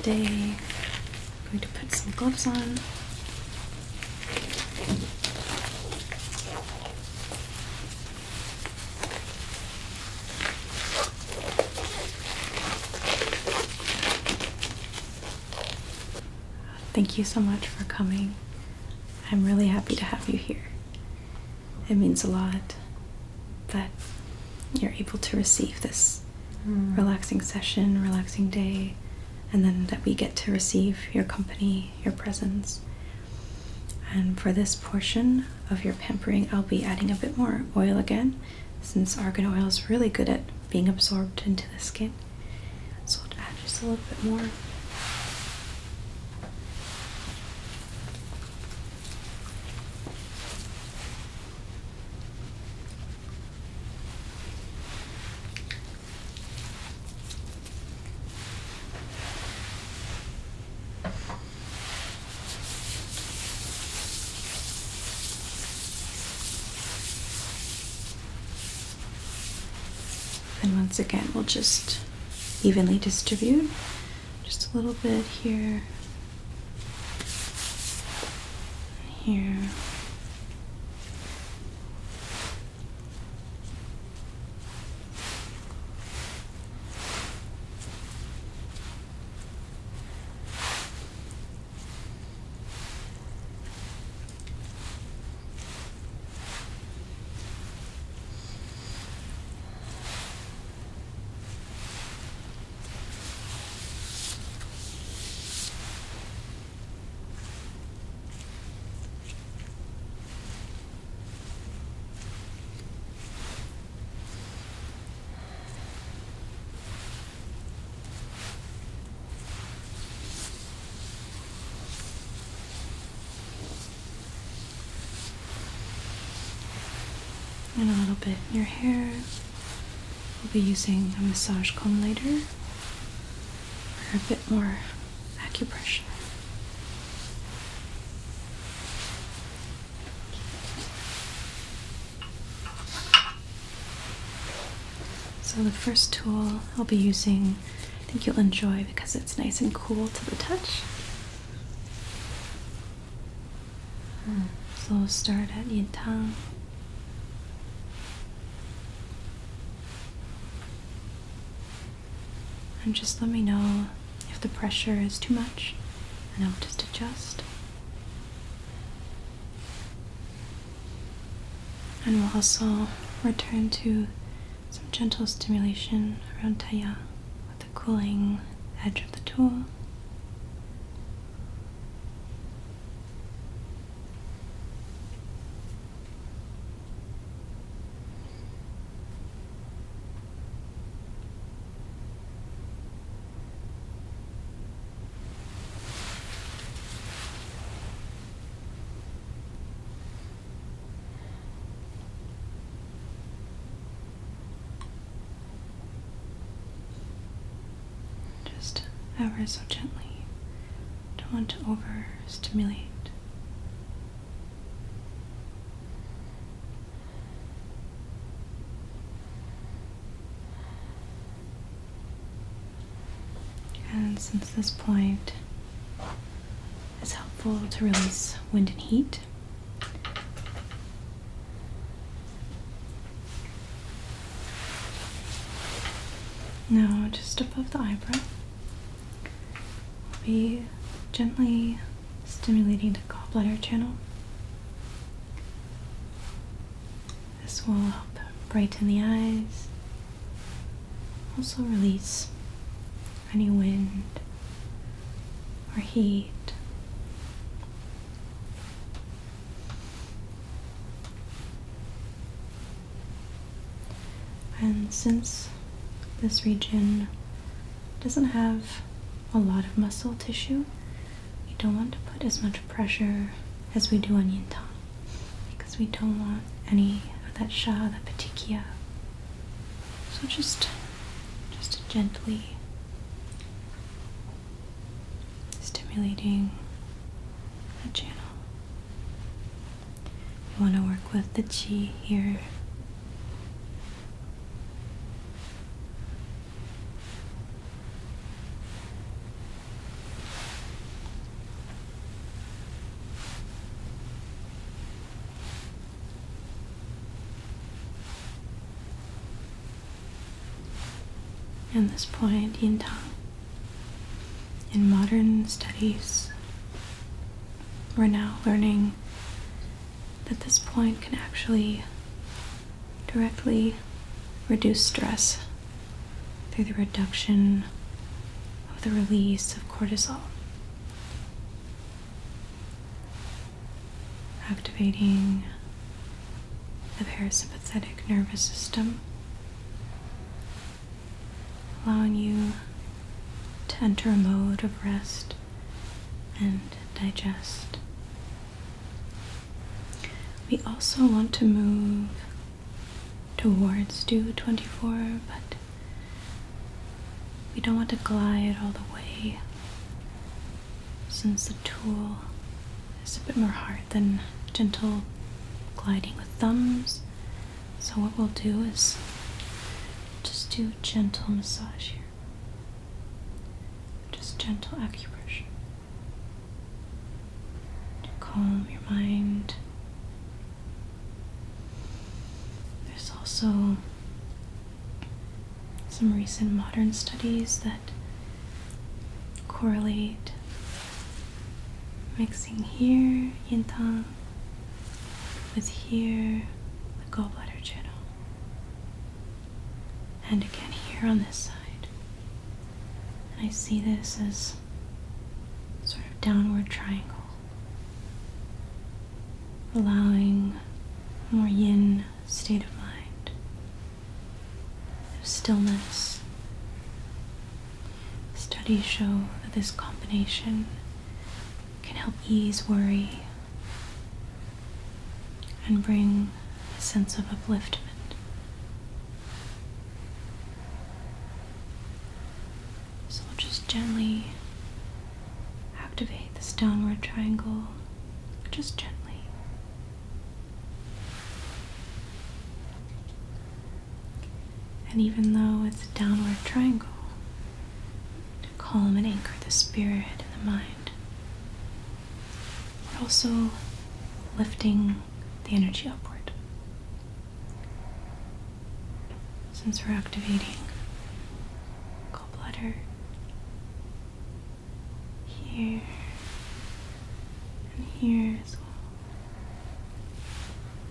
today. I'm going to put some gloves on. Thank you so much for coming. I'm really happy to have you here. It means a lot that you're able to receive this relaxing session, relaxing day, and then that we get to receive your company, your presence. And for this portion of your pampering, I'll be adding a bit more oil again, since argan oil is really good at being absorbed into the skin. So I'll add just a little bit more. And once again, we'll just evenly distribute. Just a little bit here, here. And a little bit in your hair. We'll be using a massage comb later for a bit more acupressure. So the first tool I'll be using, I think you'll enjoy because it's nice and cool to the touch. So we'll start at yin tang. And just let me know if the pressure is too much, and I'll just adjust. And we'll also return to some gentle stimulation around Taya with the cooling edge of the tool. Just ever so gently. Don't want to overstimulate. And since this point is helpful to release wind and heat, now just above the eyebrow, we'll be gently stimulating the gallbladder channel. This will help brighten the eyes, also release any wind or heat. And since this region doesn't have a lot of muscle tissue, we don't want to put as much pressure as we do on yin tang, because we don't want any of that sha, that petechiae. So just gently stimulating the channel. You want to work with the chi here. And this point, yin tang. In modern studies, we're now learning that this point can actually directly reduce stress through the reduction of the release of cortisol, activating the parasympathetic nervous system, allowing you to enter a mode of rest and digest. We also want to move towards Do 24, but we don't want to glide all the way, since the tool is a bit more hard than gentle gliding with thumbs. So what we'll do is just do gentle massage here. Just gentle acupressure to calm your mind. There's also some recent modern studies that correlate mixing here, yin tang, with here, the gallbladder channel. And again here on this side. And I see this as sort of downward triangle, allowing a more yin state of mind, of stillness. Studies show that this combination can help ease worry and bring a sense of upliftment. So we'll just gently activate this downward triangle, just gently. And even though it's a downward triangle, to calm and anchor the spirit and the mind, we're also lifting the energy upward, since we're activating gallbladder here and here as well,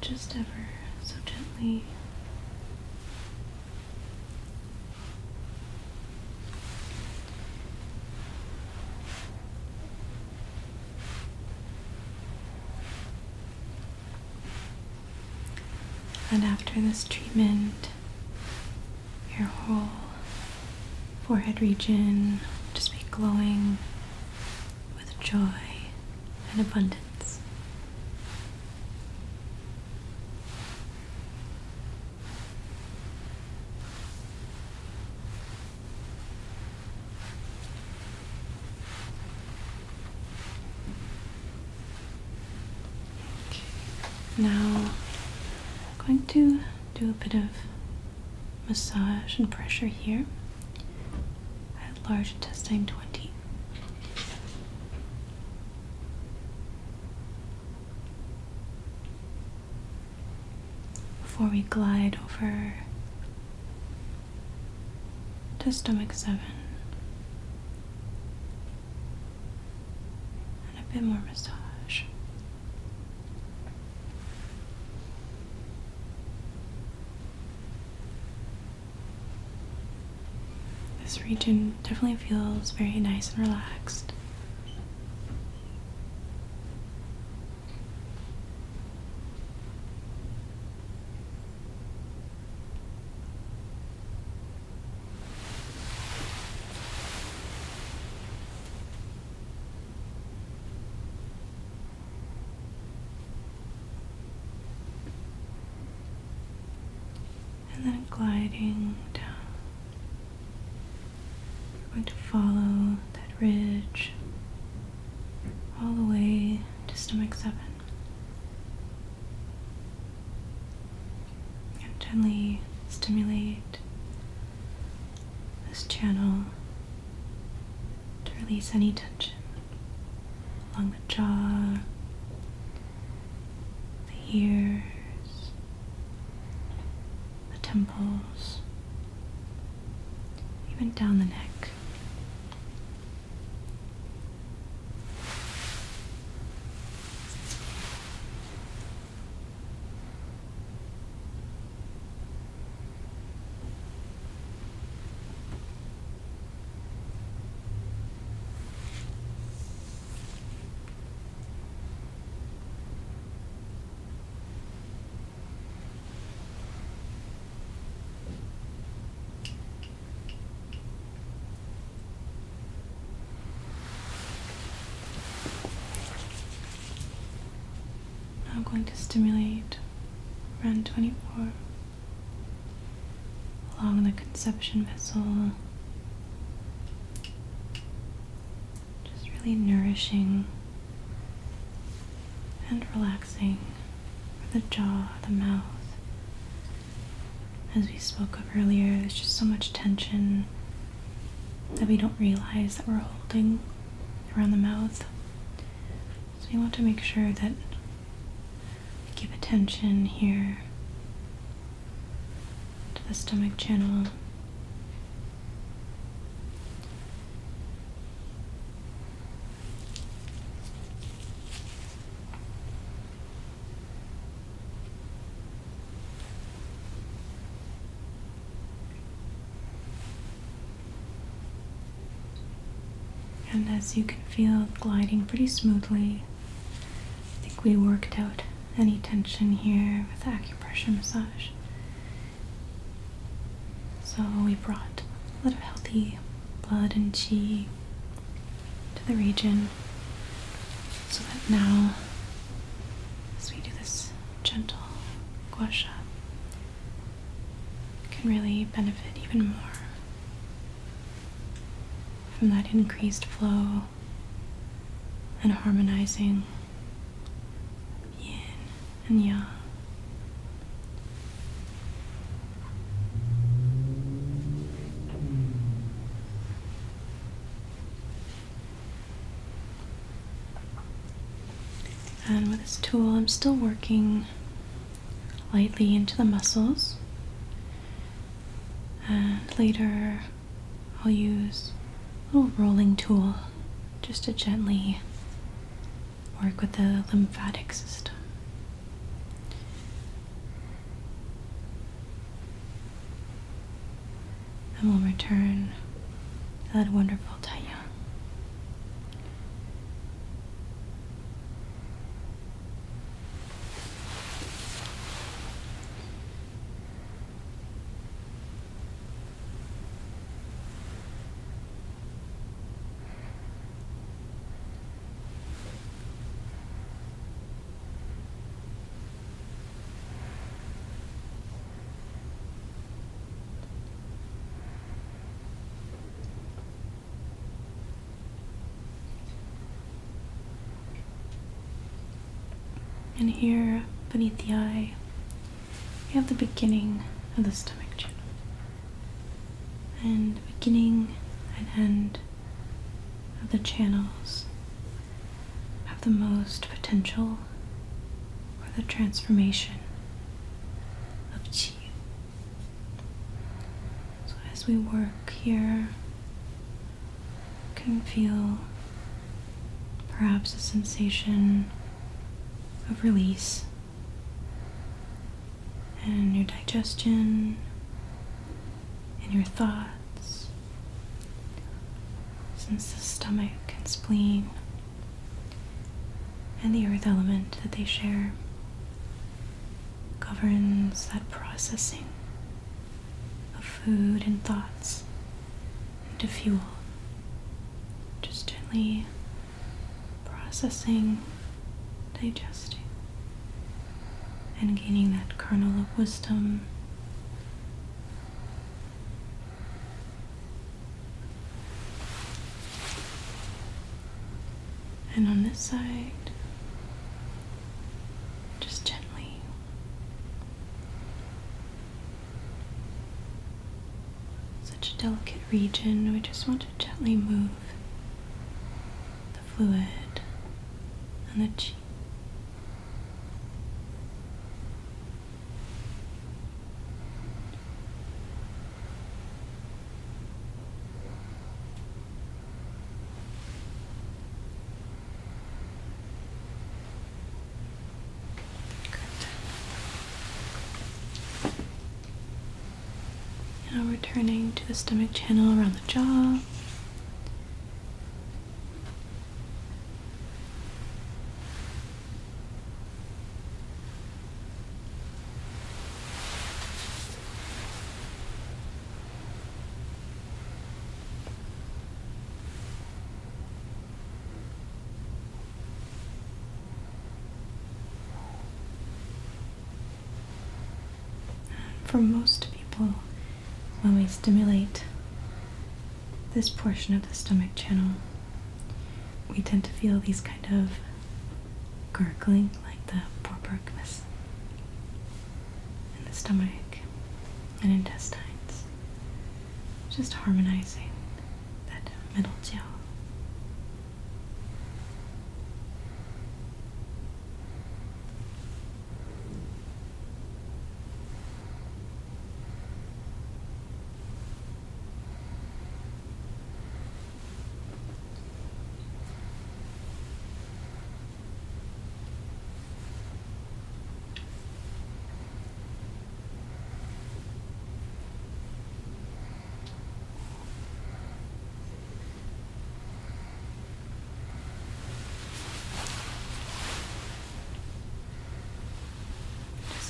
just ever so gently. And after this treatment, your whole forehead region will just be glowing with joy and abundance. Okay. Now, I'm going to do a bit of massage and pressure here at large intestine 20. Before we glide over to stomach 7 and a bit more massage. This region definitely feels very nice and relaxed. And then gliding down. We're going to follow that ridge all the way to stomach 7. And gently stimulate this channel to release any tension along the jaw, the ears, the temples, even down the neck. I'm going to stimulate around 24 along the conception vessel, just really nourishing and relaxing for the jaw, the mouth. As we spoke of earlier, there's just so much tension that we don't realize that we're holding around the mouth. So we want to make sure that give attention here to the stomach channel. And as you can feel gliding pretty smoothly, I think we worked out any tension here with acupressure massage. So we brought a lot of healthy blood and qi to the region so that now, as we do this gentle Gua Sha, can really benefit even more from that increased flow and harmonizing yin and yang. And with this tool, I'm still working lightly into the muscles, and later I'll use a little rolling tool just to gently work with the lymphatic system. And we'll return to that wonderful Tai Yang. And here, beneath the eye, we have the beginning of the stomach channel. And the beginning and end of the channels have the most potential for the transformation of qi. So as we work here, you can feel perhaps a sensation of release and your digestion and your thoughts, since the stomach and spleen and the earth element that they share governs that processing of food and thoughts into fuel, just gently processing, digesting, and gaining that kernel of wisdom. And on this side, just gently such a delicate region, we just want to gently move the fluid and the qi. returning to the stomach channel around the jaw. For most people, when we stimulate this portion of the stomach channel, we tend to feel these kind of gurgling, like the porporgmus in the stomach and intestines, just harmonizing that middle jiao.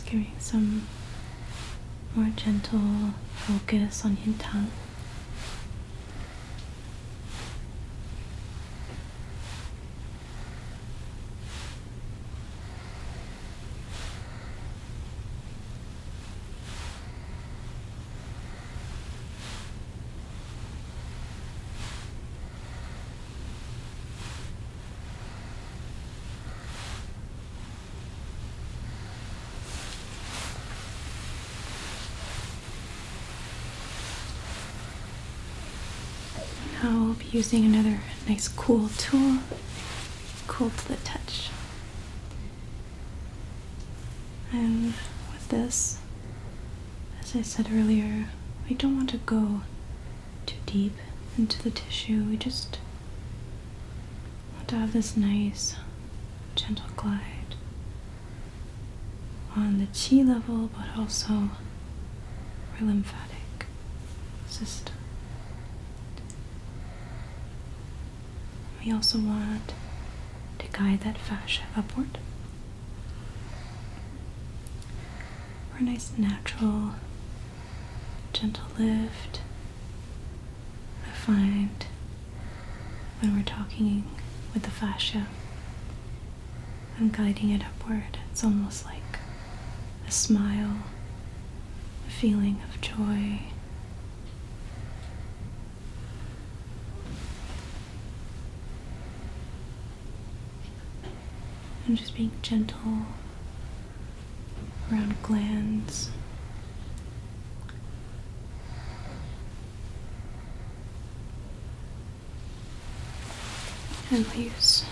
Giving some more gentle focus on your tongue. Now we'll be using another nice cool tool, cool to the touch. And with this, as I said earlier, we don't want to go too deep into the tissue. We just want to have this nice, gentle glide on the chi level, but also our lymphatic system. We also want to guide that fascia upward for a nice natural, gentle lift. I find when we're talking with the fascia and guiding it upward, it's almost like a smile, a feeling of joy. And just being gentle around glands. And we'll use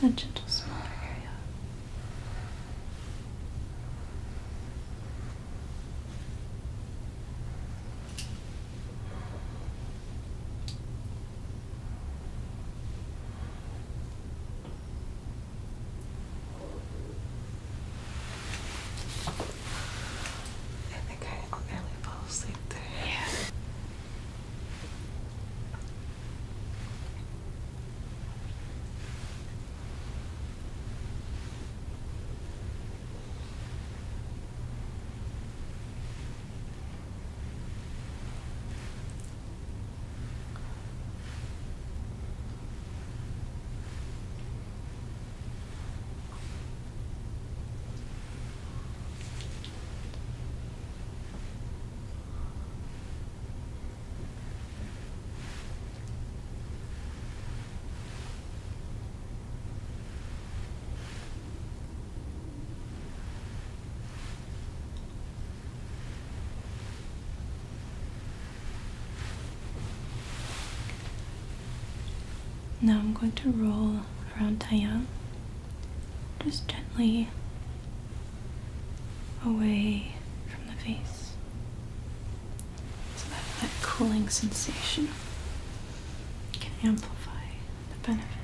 a gentle smaller area. Now I'm going to roll around Taiyang, just gently away from the face, so that cooling sensation can amplify the benefits.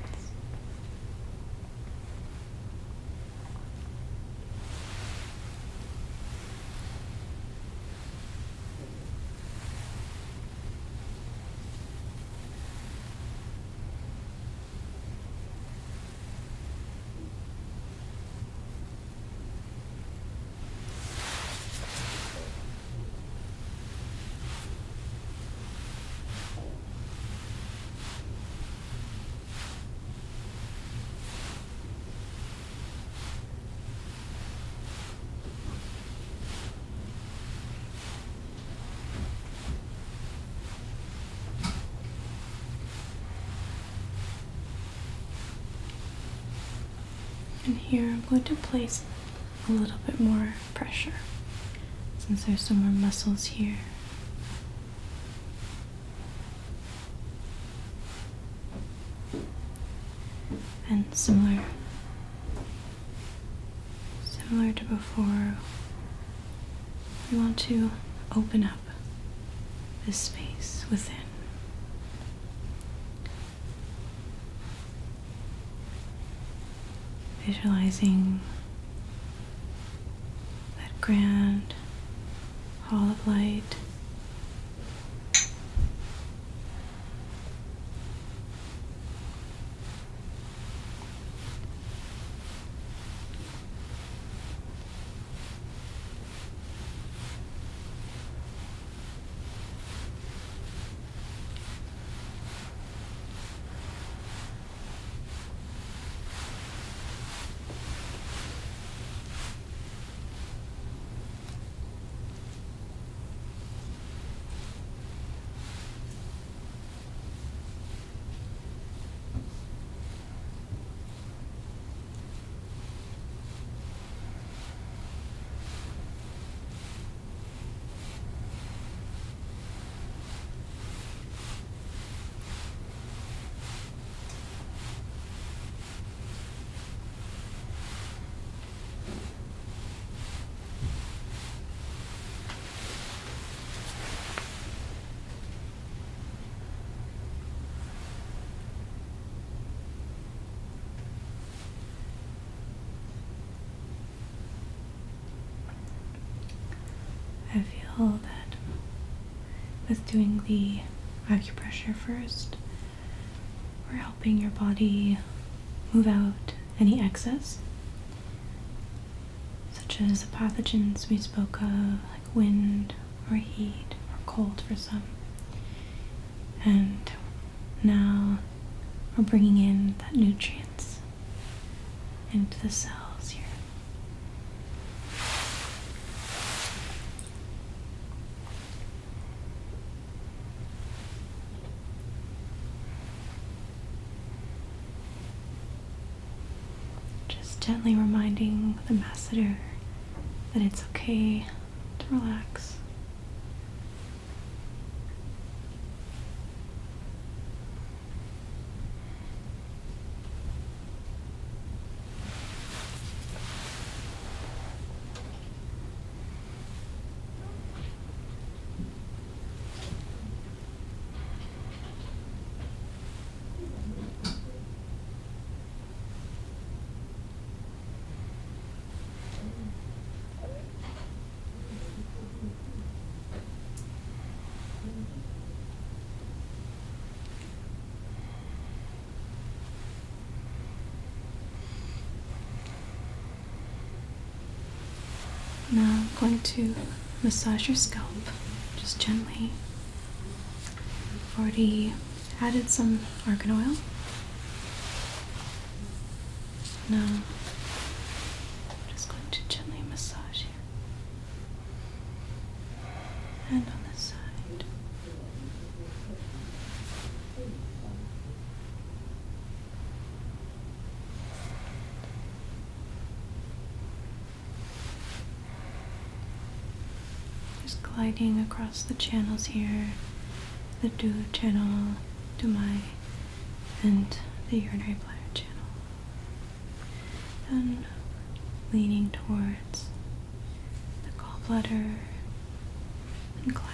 And here I'm going to place a little bit more pressure since there's some more muscles here. And similar to before, we want to open up this space within. Visualizing that grand hall of light. I feel that with doing the acupressure first, we're helping your body move out any excess, such as the pathogens we spoke of, like wind or heat or cold for some. And now we're bringing in that nutrients into the cells here. Gently reminding the masseter that it's okay to relax. Now I'm going to massage your scalp, just gently. I've already added some argan oil. Now I'm just going to gently massage here. And on this side. Gliding across the channels here, the Du channel, Dumai, and the urinary bladder channel. Then leaning towards the gallbladder and gliding.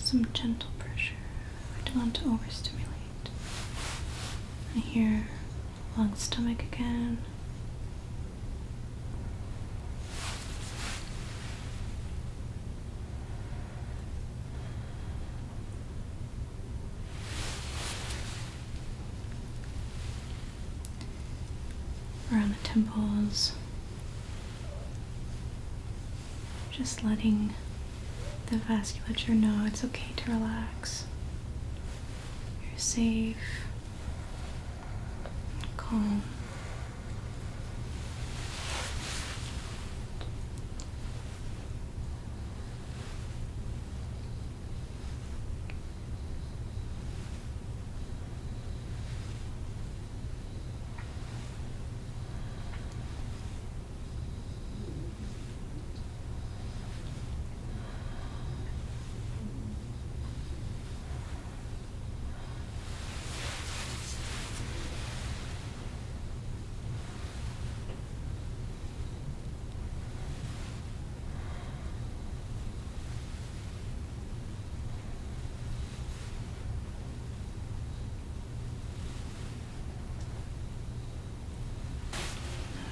Some gentle pressure. I don't want to overstimulate. And here, along the stomach again. around the temples. Just letting the vasculature know it's okay to relax. You're safe, calm.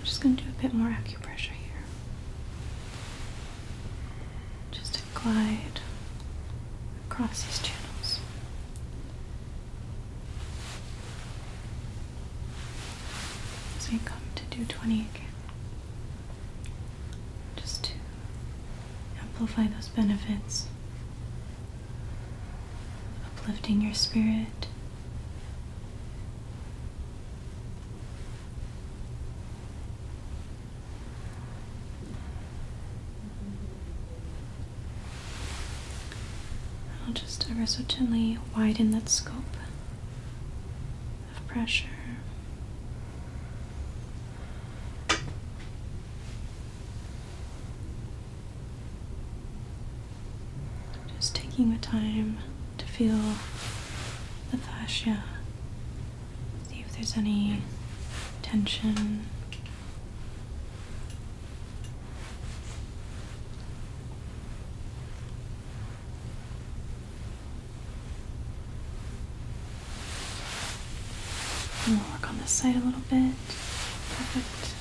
Just going to do a bit more acupressure here. Just to glide across these channels. As we come to do 20 again. Just to amplify those benefits. Uplifting your spirit. I'll just ever so gently widen that scope of pressure. Just taking the time to feel the fascia, see if there's any tension. And we'll work on this side a little bit. Perfect.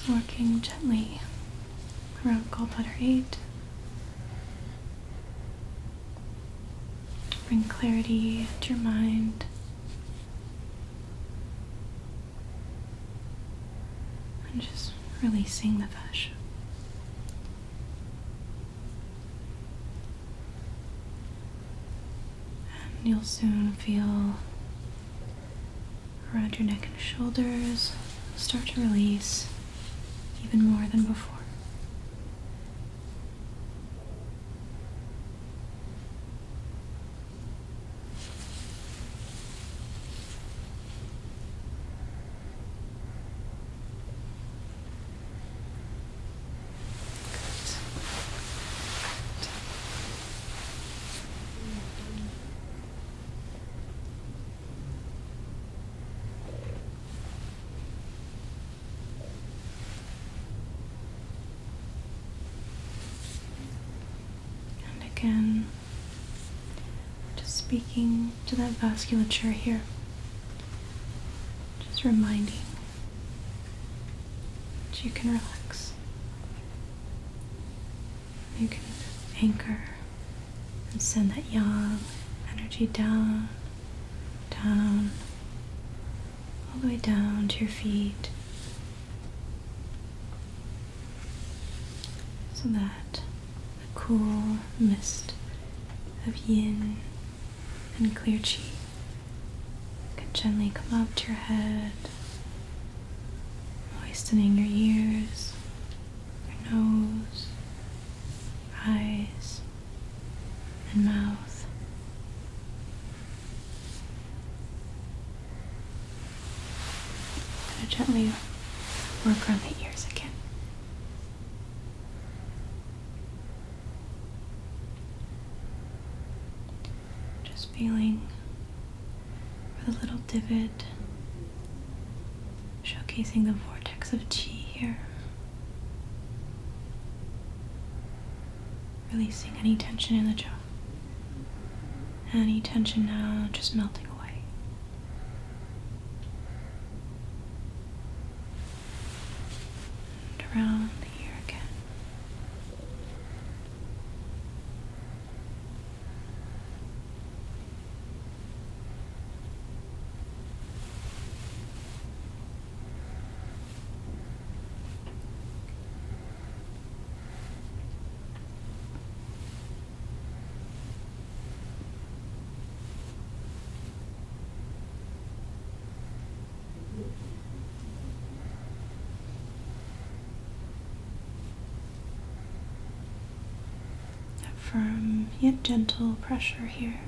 Working gently around gallbladder 8. Bring clarity to your mind. And just releasing the fascia. And you'll soon feel around your neck and shoulders start to release even more than before. Again, just speaking to that vasculature here, just reminding that you can relax, you can anchor and send that yang energy down, down, all the way down to your feet, so that the cool mist of yin and clear chi can gently come up to your head, moistening your ears, your nose, eyes, and mouth. I'm going to gently work around the ears again. Just feeling for the little divot, showcasing the vortex of chi here. Releasing any tension in the jaw. Any tension now just melting away. And around the ear again. Firm yet gentle pressure here,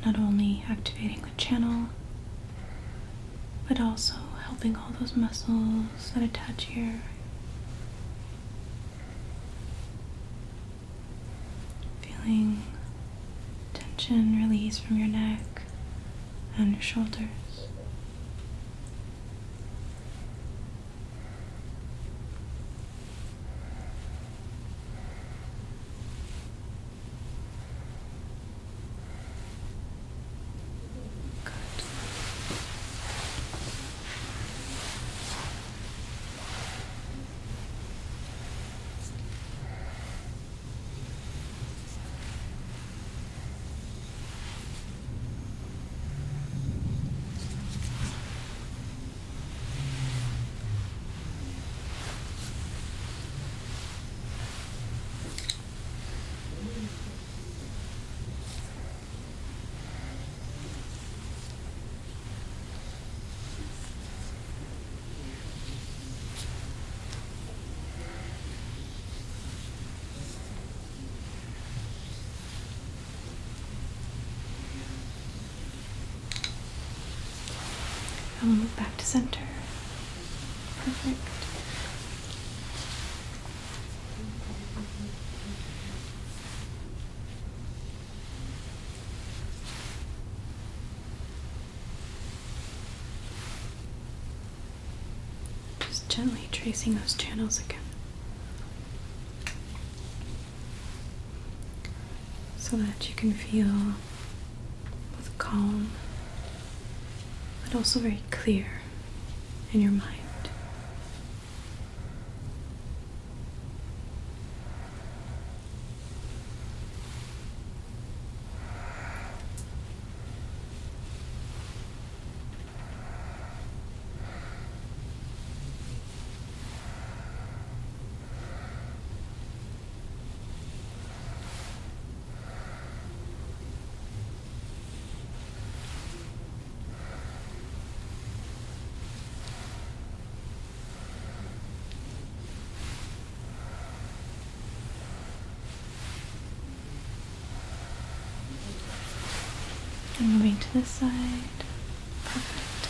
not only activating the channel, but also helping all those muscles that attach here. Feeling tension release from your neck and your shoulders. And we'll move back to center. Perfect. Just gently tracing those channels again, so that you can feel both calm but also very clear in your mind. And moving to this side. Perfect.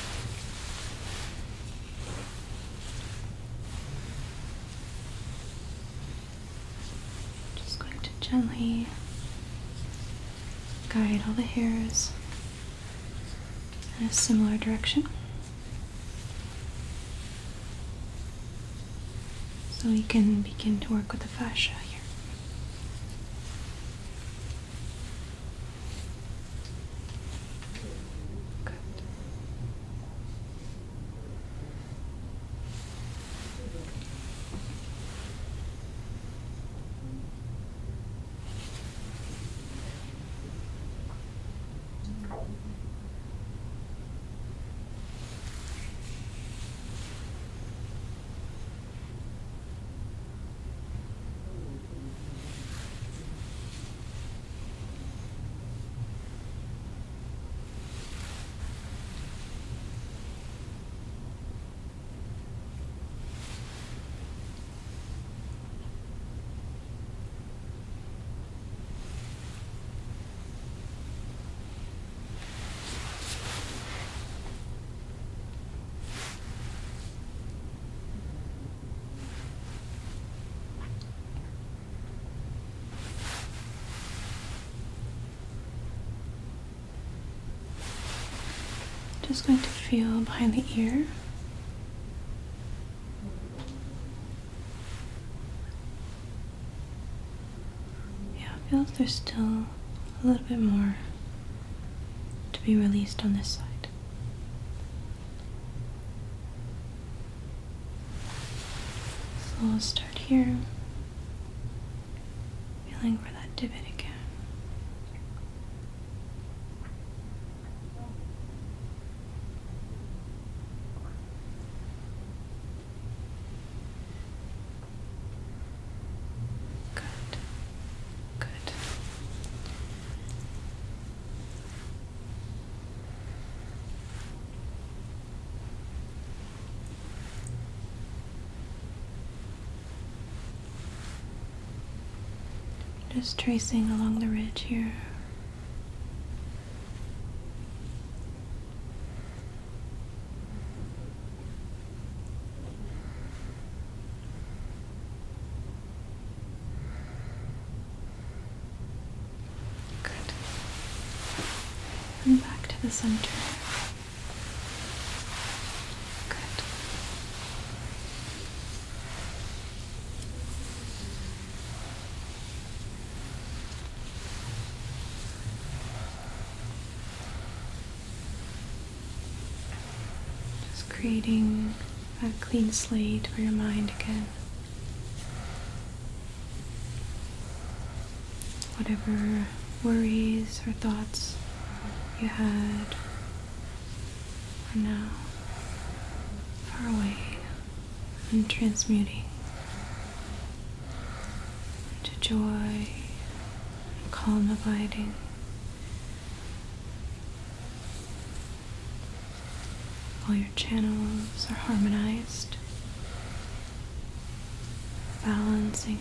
Just going to gently guide all the hairs in a similar direction, so we can begin to work with the fascia here. just going to feel behind the ear. Yeah, I feel like there's still a little bit more to be released on this side. So we'll start here, feeling for that divot again. Just tracing along the ridge here. Good. And back to the center. Good. Creating a clean slate for your mind again. Whatever worries or thoughts you had are now far away and transmuting into joy and calm abiding. All your channels are harmonized, balancing.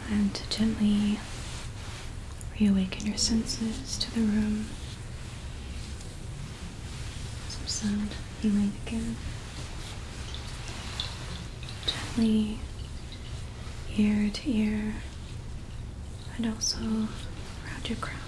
And to gently reawaken your senses to the room. Some sound healing again. Gently, ear to ear, and also around your crown.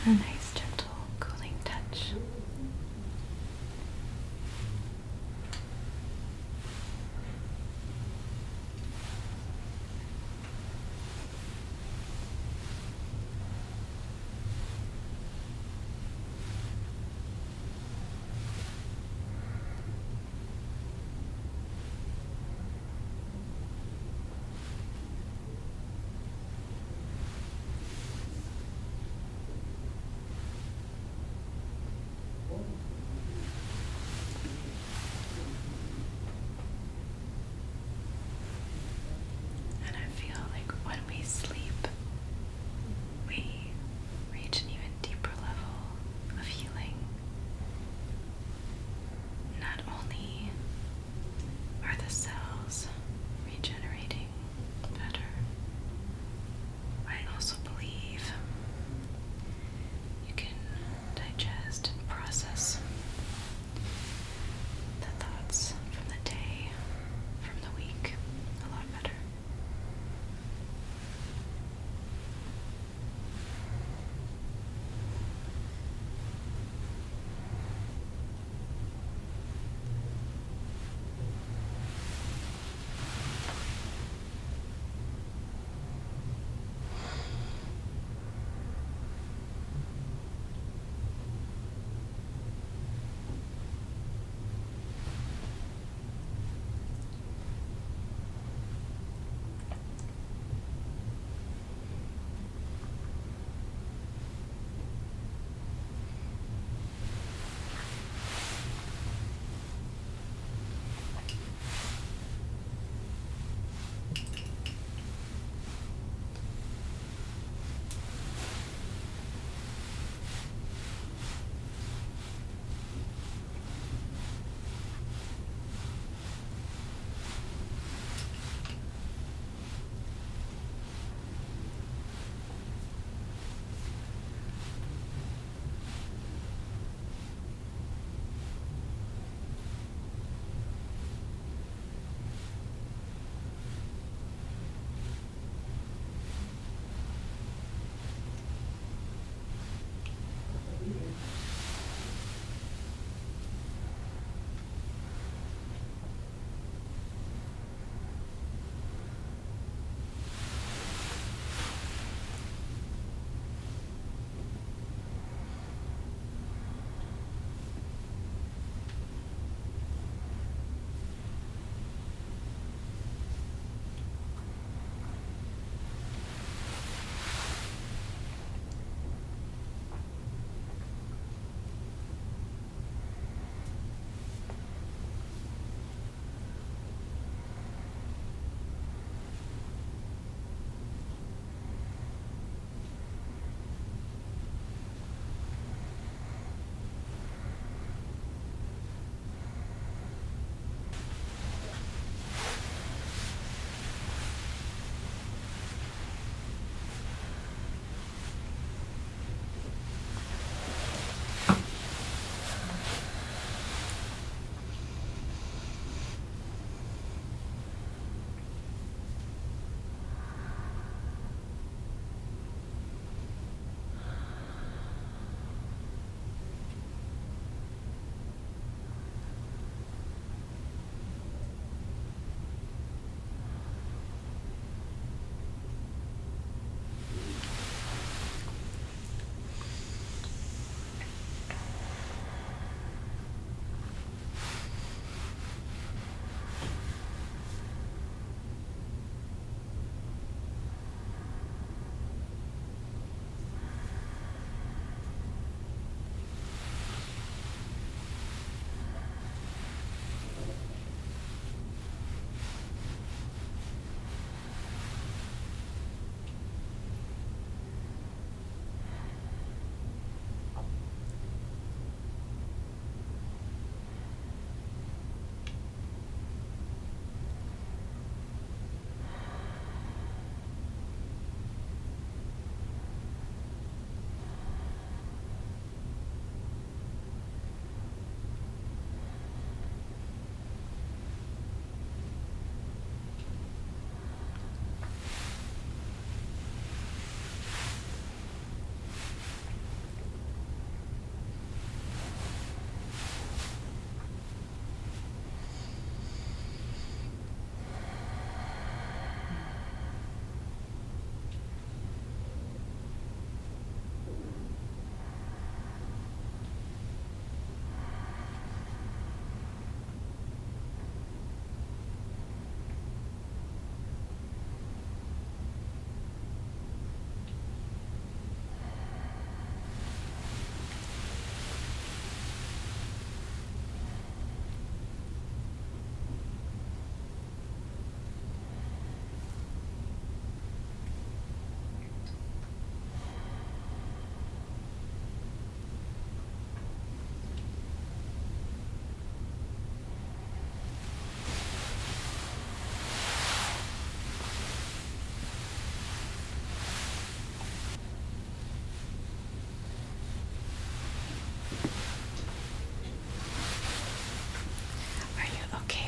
A nice gentle cooling touch.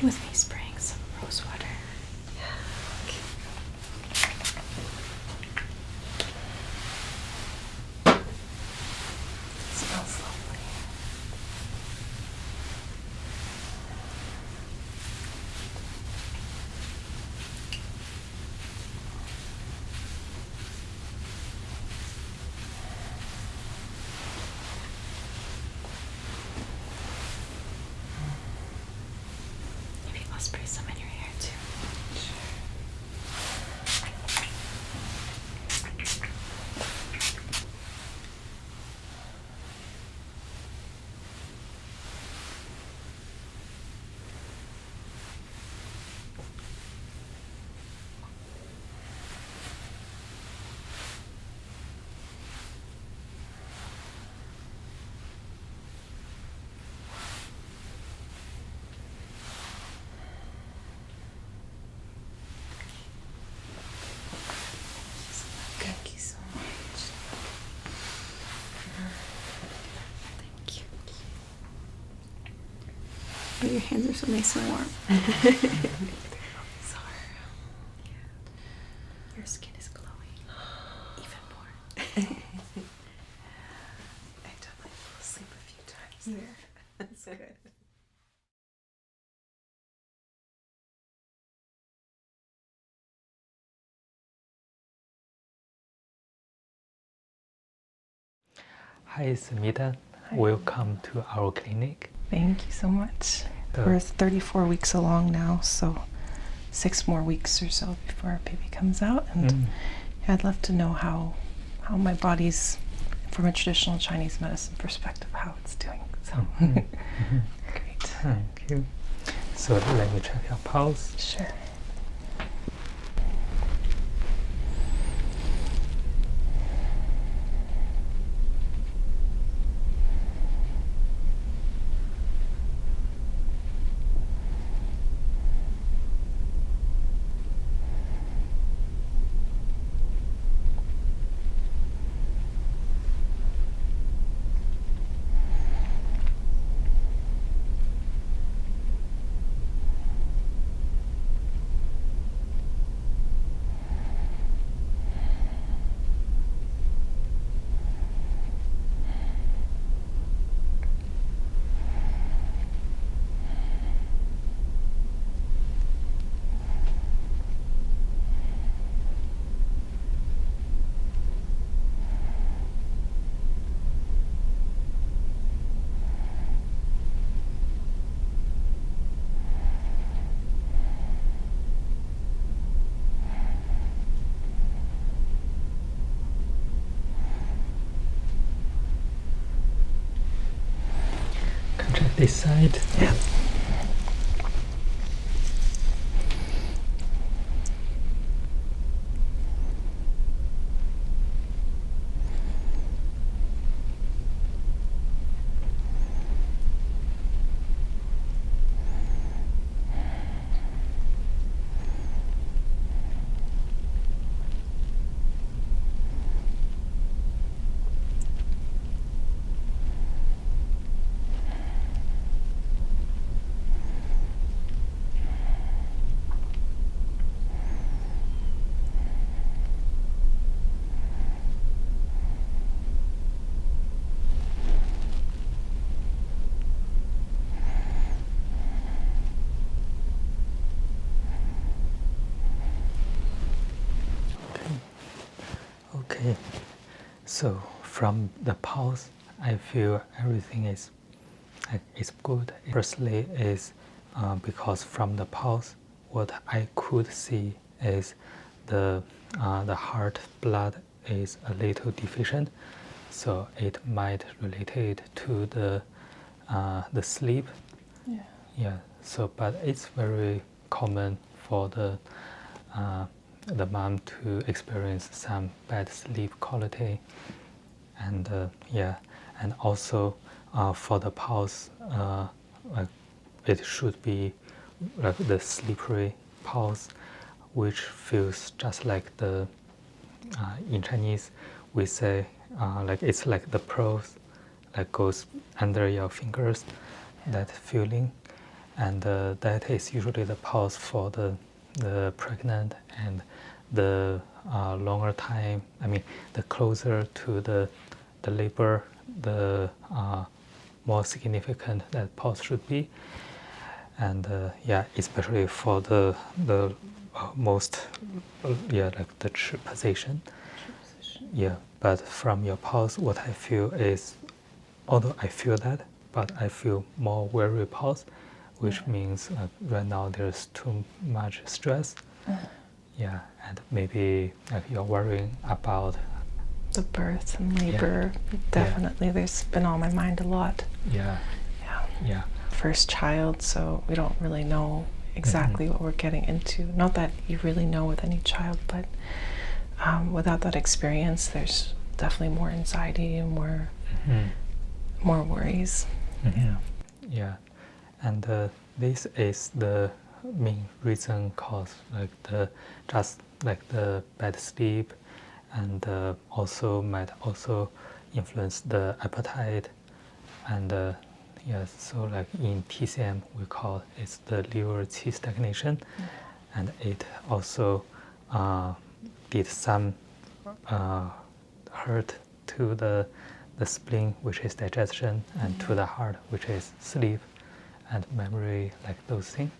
okay with me spraying some rose water? It smells lovely. Maybe I'll spray some in your hair too. Thank you so much. Thank you. Oh, your hands are so nice and warm. Sorry. Your skin is glowing even more. I definitely fell asleep a few times there. That's good. Hi, Semide. Welcome to our clinic. Thank you so much. We're 34 weeks along now, so 6 more weeks or so before our baby comes out. And I'd love to know how my body's, from a traditional Chinese medicine perspective, how it's doing. So great. Thank you. So let me check your pulse. Sure. Contract this side. Yeah. Okay. So from the pulse, I feel everything is good. Firstly, is because from the pulse, what I could see is the heart blood is a little deficient, so it might related to the sleep. Yeah. Yeah. So, but it's very common for the mom to experience some bad sleep quality, and yeah, and also for the pulse, like it should be like the slippery pulse, which feels just like the in Chinese we say like it's like the pearls like goes under your fingers, that feeling. and that is usually the pulse for the pregnant, and the longer time, I mean, the closer to the labor, the more significant that pulse should be. And yeah, especially for the most, like the true position. Yeah, but from your pulse, what I feel is, although I feel that, but I feel more weary pulse, which means right now there's too much stress. Yeah, and maybe like you're worrying about the birth and labor. Definitely, there's been on my mind a lot. Yeah. First child, so we don't really know exactly what we're getting into. Not that you really know with any child, but without that experience, there's definitely more anxiety and more worries. Yeah, and this is the main reason cause like the bad sleep, and also might also influence the appetite, and so like in TCM we call it the liver qi stagnation, and it also did some hurt to the spleen, which is digestion, and to the heart, which is sleep and memory, like those things.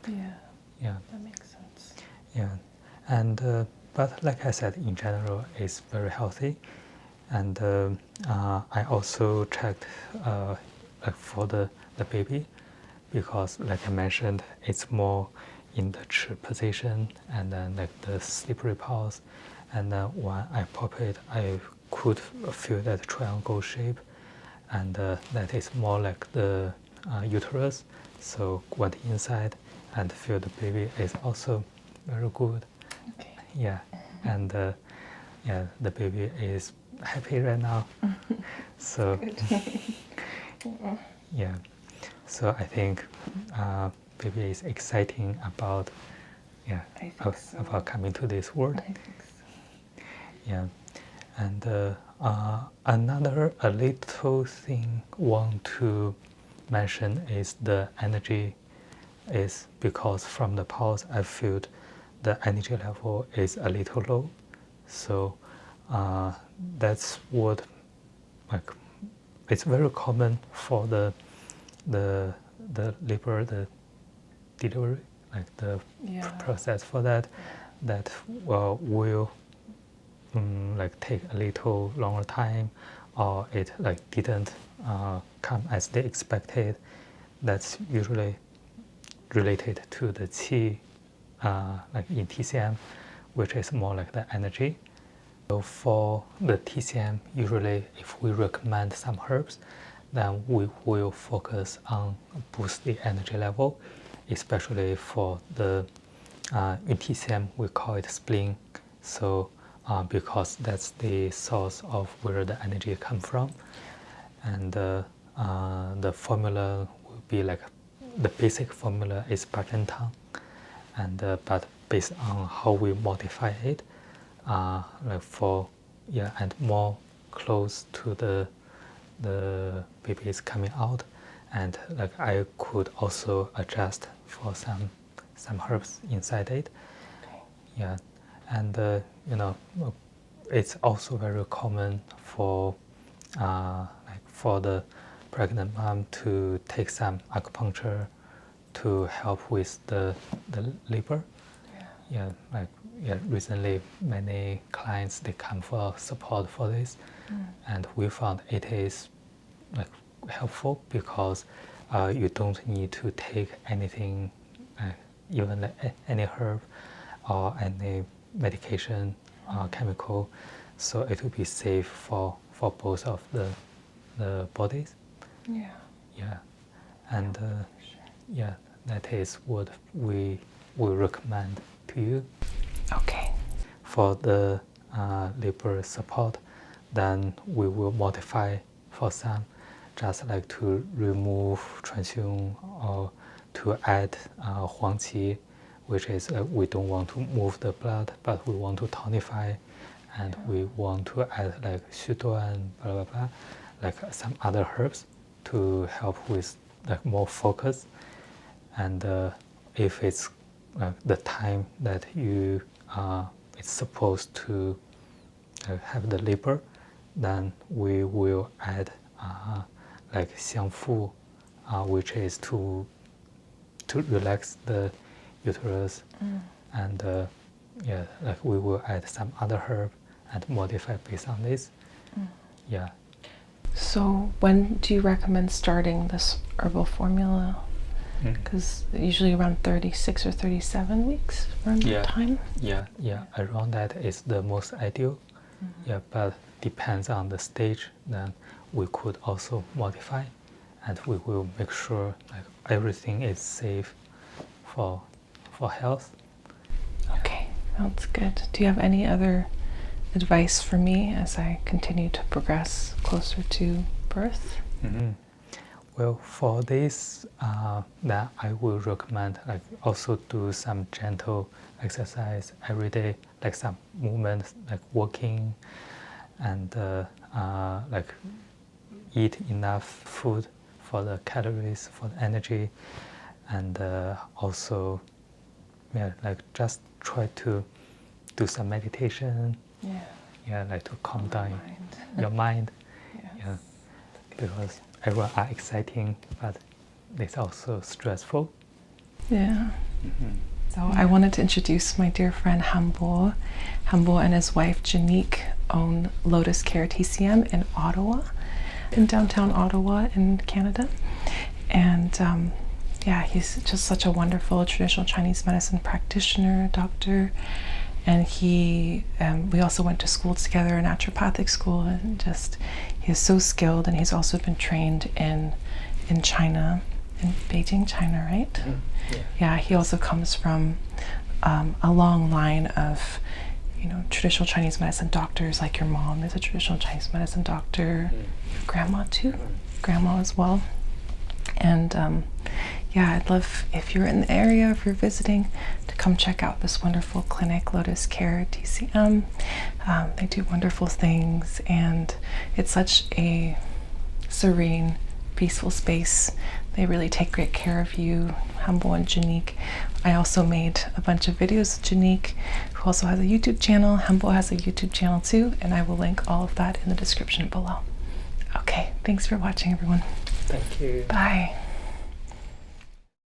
Yeah, that makes sense. Yeah, and but like I said, in general, it's very healthy, and I also checked like for the baby, because like I mentioned, it's more in the true position, and then like the slippery pulse, and then when I pop it, I could feel that triangle shape, and that is more like the uterus. So went inside and feel the baby is also very good. Okay. Yeah, and the baby is happy right now. So yeah, so I think baby is exciting about about coming to this world. I think so. Yeah, and another a little thing want to mention is the energy, is because from the pulse I feel the energy level is a little low, so that's what, like, it's very common for the labor, the delivery, like the process for that will like take a little longer time, or it like didn't come as they expected. That's usually related to the qi, like in TCM, which is more like the energy. So for the TCM, usually if we recommend some herbs, then we will focus on boost the energy level, especially for the in TCM we call it spleen. So because that's the source of where the energy comes from, and the formula will be like, the basic formula is Bartentang, and but based on how we modify it, like for and more close to the baby is coming out, and like I could also adjust for some herbs inside it. Yeah, and it's also very common for like for the pregnant mom to take some acupuncture to help with the labor. Recently many clients, they come for support for this, and we found it is like helpful, because you don't need to take anything, even any herb or any medication or chemical, so it will be safe for both of the bodies. And that is what we recommend to you. Okay. For the labor support, then we will modify for some, just like to remove transfusion, or to add huangqi, which is we don't want to move the blood, but we want to tonify, and we want to add like xuduan, blah blah blah, like some other herbs to help with like more focus. and if it's the time that you it's supposed to have the labor, then we will add like xiangfu, which is to relax the uterus, and yeah, like we will add some other herb and modify based on this. Yeah. So when do you recommend starting this herbal formula? Because usually around 36 or 37 weeks around that time. Yeah, around that is the most ideal. Yeah, but depends on the stage. Then we could also modify, and we will make sure like everything is safe for health. Okay, that's good. Do you have any other advice for me as I continue to progress closer to birth? Well, for this, that I will recommend like also do some gentle exercise every day, like some movement, like walking, and like eat enough food for the calories, for the energy, and also, yeah, like just try to do some meditation. Yeah, like to calm down your mind. Yes. Yeah, because everyone are exciting, but it's also stressful. Yeah. So I wanted to introduce my dear friend Hanbo. Hanbo and his wife Janique own Lotus Care TCM in Ottawa, in downtown Ottawa in Canada. And yeah, he's just such a wonderful traditional Chinese medicine practitioner, doctor. And we also went to school together, a naturopathic school, and just he is so skilled. And he's also been trained in China, in Beijing, China, right? Yeah. He also comes from a long line of, traditional Chinese medicine doctors. Like your mom is a traditional Chinese medicine doctor, your grandma too, grandma as well. And yeah, I'd love if you're in the area, if you're visiting, to come check out this wonderful clinic, Lotus Care TCM. They do wonderful things, and it's such a serene, peaceful space. They really take great care of you, Hanbo and Janique. I also made a bunch of videos with Janique, who also has a YouTube channel. Hanbo has a YouTube channel too, and I will link all of that in the description below. Okay, thanks for watching, everyone. Thank you. Bye.